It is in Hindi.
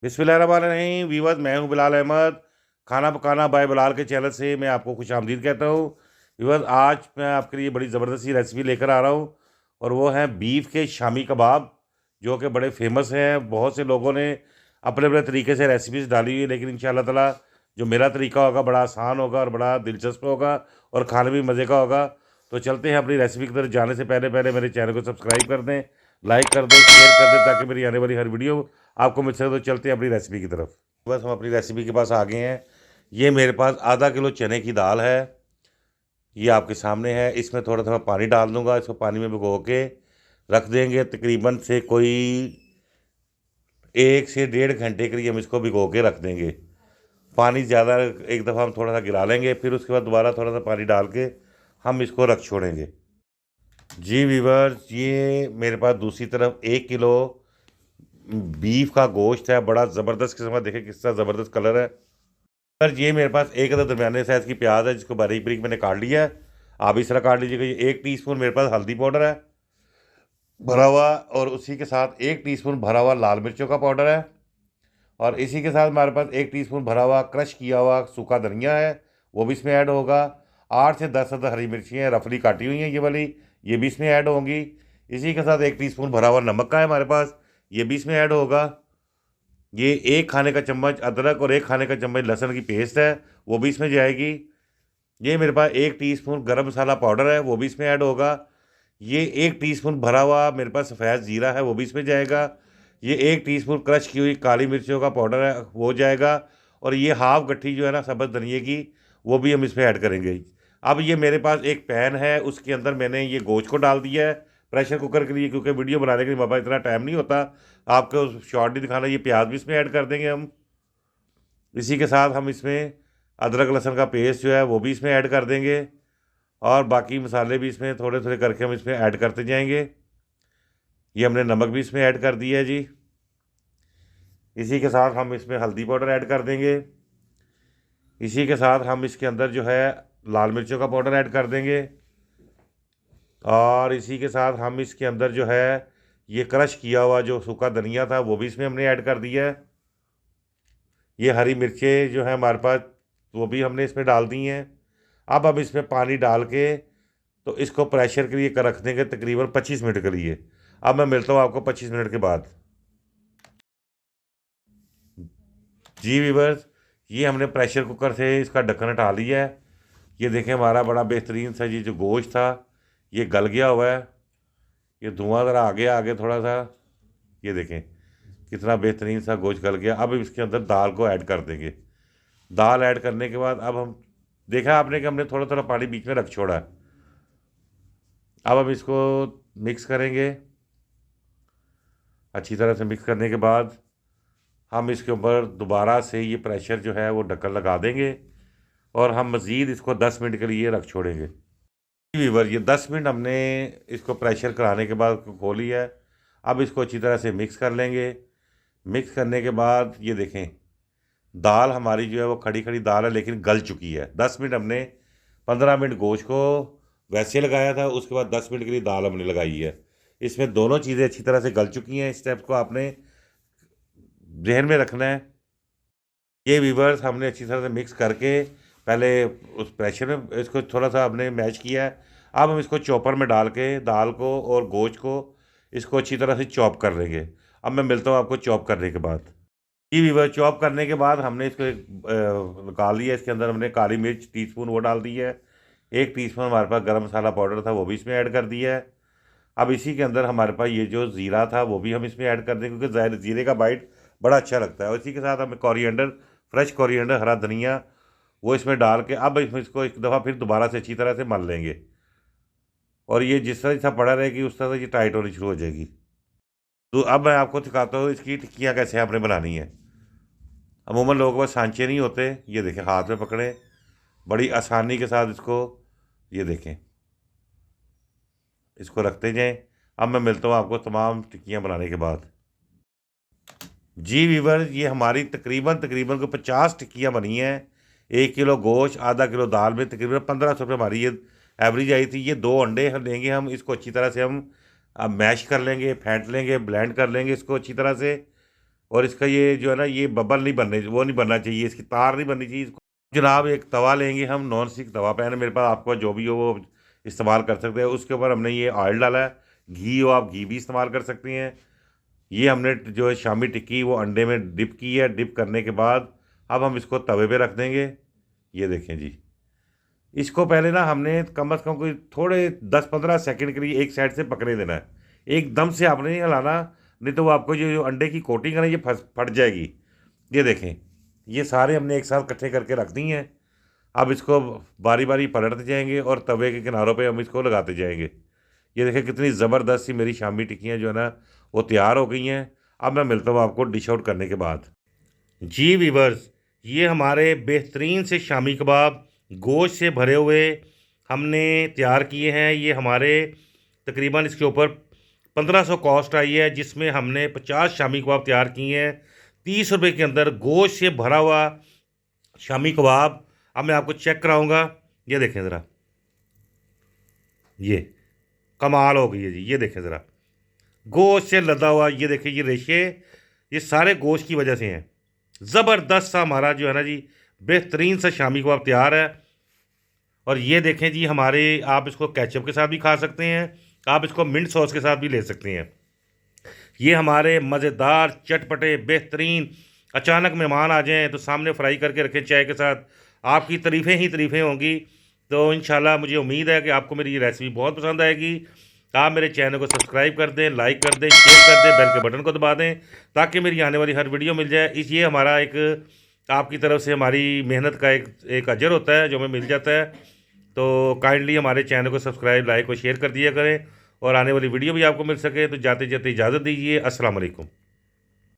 बिस्मिल्लाहिर्रहमानिर्रहीम वीवर्स, मैं हूं बिलाल अहमद। खाना पकाना बाय बिलाल के चैनल से मैं आपको खुश आमदीद कहता हूं। वीवर्स, आज मैं आपके लिए बड़ी ज़बरदस्त सी रेसिपी लेकर आ रहा हूं और वो है बीफ के शामी कबाब, जो कि बड़े फेमस हैं। बहुत से लोगों ने अपने अपने तरीके से रेसिपीज़ डाली हुई है, लेकिन इंशाअल्लाह ताला जो मेरा तरीका होगा बड़ा आसान होगा और बड़ा दिलचस्प होगा और खाने में मज़े का होगा। तो चलते हैं अपनी रेसिपी की तरफ जाने से पहले पहले मेरे चैनल को सब्सक्राइब कर दें, लाइक कर दें, शेयर कर दें, ताकि मेरी आने वाली हर वीडियो आपको मिल सके। तो चलते हैं अपनी रेसिपी की तरफ। बस हम अपनी रेसिपी के पास आ गए हैं। ये मेरे पास आधा किलो चने की दाल है, ये आपके सामने है। इसमें थोड़ा थोड़ा पानी डाल दूंगा, इसको पानी में भिगो के रख देंगे। तकरीबन से कोई 1 से 1.5 घंटे के लिए हम इसको भिगो के रख देंगे। पानी ज़्यादा एक दफ़ा हम थोड़ा सा गिरा लेंगे, फिर उसके बाद दोबारा थोड़ा सा पानी डाल के हम इसको रख छोड़ेंगे। जी वीवर्स, ये मेरे पास दूसरी तरफ 1 किलो बीफ का गोश्त है, बड़ा ज़बरदस्त किस्म का। देखें किस तरह ज़बरदस्त कलर है। सर, ये मेरे पास एक अदर दरमियाने साइज़ की प्याज है, जिसको बारीक बारीक मैंने काट लिया है। आप इस तरह काट लीजिएगा। ये 1 टीस्पून मेरे पास हल्दी पाउडर है भरा हुआ, और उसी के साथ 1 टीस्पून भरा हुआ लाल मिर्चों का पाउडर है, और इसी के साथ हमारे पास 1 टीस्पून भरा हुआ क्रश किया हुआ सूखा धनिया है, वो भी इसमें ऐड होगा। 8 से 10 अदर हरी मिर्ची हैं, रफली काटी हुई हैं ये वाली, ये भी इसमें ऐड होंगी। इसी के साथ 1 टीस्पून भरा हुआ नमक का है हमारे पास, ये भी इसमें ऐड होगा। ये 1 खाने का चम्मच अदरक और 1 खाने का चम्मच लहसुन की पेस्ट है, वो भी इसमें जाएगी। ये मेरे पास 1 टीस्पून गरम मसाला पाउडर है, वो भी इसमें ऐड होगा। ये 1 टीस्पून भरा हुआ मेरे पास सफ़ेद ज़ीरा है, वो भी इसमें जाएगा। ये 1 टीस्पून क्रश की हुई काली मिर्चों का पाउडर है, वो जाएगा। और ये हाफ गट्ठी जो है ना सब्ज़ धनिए की, वो भी हम इसमें ऐड करेंगे। अब ये मेरे पास एक पैन है, उसके अंदर मैंने ये गोश्त को डाल दिया है प्रेशर कुकर के लिए, क्योंकि वीडियो बनाने के लिए मेरे पास इतना टाइम नहीं होता आपको शॉर्ट नहीं दिखाना। ये प्याज भी इसमें ऐड कर देंगे हम। इसी के साथ हम इसमें अदरक लहसुन का पेस्ट जो है वो भी इसमें ऐड कर देंगे, और बाकी मसाले भी इसमें थोड़े थोड़े करके हम इसमें ऐड करते जाएंगे। ये हमने नमक भी इसमें ऐड कर दिया है जी। इसी के साथ हम इसमें हल्दी पाउडर ऐड कर देंगे। इसी के साथ हम इसके अंदर जो है लाल मिर्चों का पाउडर ऐड कर देंगे, और इसी के साथ हम इसके अंदर जो है ये क्रश किया हुआ जो सूखा धनिया था वो भी इसमें हमने ऐड कर दिया है। ये हरी मिर्चें जो है हमारे पास, वो भी हमने इसमें डाल दी हैं। अब हम इसमें पानी डाल के तो इसको प्रेशर के लिए रख देंगे तकरीबन 25 मिनट के लिए। अब मैं मिलता हूँ आपको 25 मिनट के बाद। जी वीवर्स, ये हमने प्रेशर कुकर से इसका ढक्कन हटा लिया है। ये देखें हमारा बड़ा बेहतरीन सा ये जो गोश्त था ये गल गया हुआ है। ये धुआं ज़रा आगे आगे थोड़ा सा, ये देखें कितना बेहतरीन सा गोश्त गल गया। अब इसके अंदर दाल को ऐड कर देंगे। दाल ऐड करने के बाद अब हम देखा आपने कि हमने थोड़ा थोड़ा पानी बीच में रख छोड़ा है। अब हम इसको मिक्स करेंगे। अच्छी तरह से मिक्स करने के बाद हम इसके ऊपर दोबारा से ये प्रेशर जो है वो ढक्कन लगा देंगे, और हम मज़ीद इसको 10 मिनट के लिए रख छोड़ेंगे। वीवर, ये 10 मिनट हमने इसको प्रेशर कराने के बाद खोली है। अब इसको अच्छी तरह से मिक्स कर लेंगे। मिक्स करने के बाद ये देखें दाल हमारी जो है वो खड़ी खड़ी दाल है, लेकिन गल चुकी है। 10 मिनट हमने 15 मिनट गोश्त को वैसे लगाया था, उसके बाद 10 मिनट के लिए दाल हमने लगाई है। इसमें दोनों चीज़ें अच्छी तरह से गल चुकी हैं। इस स्टेप को आपने जहन में रखना है। ये वीवर्स हमने अच्छी तरह से मिक्स करके पहले उस प्रेशर में इसको थोड़ा सा हमने मैश किया है। अब हम इसको चॉपर में डाल के दाल को और गोश्त को इसको अच्छी तरह से चॉप कर लेंगे। अब मैं मिलता हूँ आपको चॉप करने के बाद। जी वीवर, चॉप करने के बाद हमने इसको एक निकाल लिया। इसके अंदर हमने काली मिर्च टीस्पून वो डाल दी है। 1 टीस्पून हमारे पास गरम मसाला पाउडर था, वो भी इसमें ऐड कर दिया है। अब इसी के अंदर हमारे पास ये जो ज़ीरा था वो भी हम इसमें ऐड कर देंगे, क्योंकि ज़ाहिर ज़ीरे का बाइट बड़ा अच्छा लगता है। और इसी के साथ हमें कोरिएंडर, फ्रेश कोरिएंडर, हरा धनिया, वो इसमें डाल के अब इसको एक दफ़ा फिर दोबारा से अच्छी तरह से मल लेंगे। और ये जिस तरह जैसा पड़ा रहेगी उस तरह से ये टाइट होनी शुरू हो जाएगी। तो अब मैं आपको सिखाता हूँ इसकी टिक्कियाँ कैसे आपने बनानी है। अमूमन लोगों के पास सांचे नहीं होते। ये देखें हाथ में पकड़ें, बड़ी आसानी के साथ इसको, ये देखें, इसको रखते जाएं। अब मैं मिलता हूँ आपको तमाम टिक्कियाँ बनाने के बाद। जी वीवर, ये हमारी तकरीबन तकरीबन को 50 टिक्कियाँ बनी हैं। 1 किलो गोश्त, आधा किलो दाल में तकरीबन 1500 रुपये हमारी ये एवरेज आई थी। ये 2 अंडे हम लेंगे, हम इसको अच्छी तरह से हम मैश कर लेंगे, फेंट लेंगे, ब्लेंड कर लेंगे इसको अच्छी तरह से। और इसका ये जो है ना, ये बबल नहीं बनने, वो नहीं बनना चाहिए, इसकी तार नहीं बननी चाहिए। जनाब एक तवा लेंगे हम, नॉन स्टिक तवा पैन है मेरे पास, आपको जो भी हो वो इस्तेमाल कर सकते हैं। उसके ऊपर हमने ये ऑयल डाला है, घी हो आप घी भी इस्तेमाल कर सकती हैं। ये हमने जो है शामी टिक्की वो अंडे में डिप की है। डिप करने के बाद अब हम इसको तवे पे रख देंगे। ये देखें जी, इसको पहले ना हमने कम से कम कोई थोड़े 10-15 सेकंड के लिए एक साइड से पकने देना है, एकदम से आपने नहीं हिलाना, नहीं तो वो आपको जो अंडे की कोटिंग है ना, ये फट जाएगी। ये देखें, ये सारे हमने एक साथ इकट्ठे करके रख दी हैं। अब इसको बारी बारी पलटते जाएंगे और तवे के किनारों पे हम इसको लगाते जाएंगे। ये देखें कितनी ज़बरदस्त सी मेरी शामी टिक्कियाँ जो है ना वो तैयार हो गई हैं। अब मैं मिलता हूँ आपको डिश आउट करने के बाद। जी वीवर्स, ये हमारे बेहतरीन से शामी कबाब गोश्त से भरे हुए हमने तैयार किए हैं। ये हमारे तकरीबन इसके ऊपर 1500 कॉस्ट आई है, जिसमें हमने 50 शामी कबाब तैयार किए हैं 30 रुपये के अंदर, गोश्त से भरा हुआ शामी कबाब। अब मैं आपको चेक कराऊंगा, ये देखें ज़रा, ये कमाल हो गई है जी। ये देखें ज़रा, गोश्त से लदा हुआ, ये देखें ये रेशे, ये सारे गोश्त की वजह से हैं। ज़बरदस्त सा हमारा जो है ना जी बेहतरीन सा शामी कबाब तैयार है। और ये देखें जी हमारे, आप इसको केचप के साथ भी खा सकते हैं, आप इसको मिंट सॉस के साथ भी ले सकते हैं। ये हमारे मज़ेदार चटपटे बेहतरीन, अचानक मेहमान आ जाएं तो सामने फ्राई करके रखें चाय के साथ, आपकी तारीफ़ें ही तारीफ़ें होंगी। तो इंशाल्लाह मुझे उम्मीद है कि आपको मेरी ये रेसिपी बहुत पसंद आएगी। आप मेरे चैनल को सब्सक्राइब कर दें, लाइक कर दें, शेयर कर दें, बेल के बटन को दबा दें ताकि मेरी आने वाली हर वीडियो मिल जाए। इस ये हमारा एक आपकी तरफ से हमारी मेहनत का एक अजर होता है जो हमें मिल जाता है। तो काइंडली हमारे चैनल को सब्सक्राइब, लाइक और शेयर कर दिया करें और आने वाली वीडियो भी आपको मिल सके। तो जाते जाते इजाज़त दीजिए। अस्सलाम वालेकुम।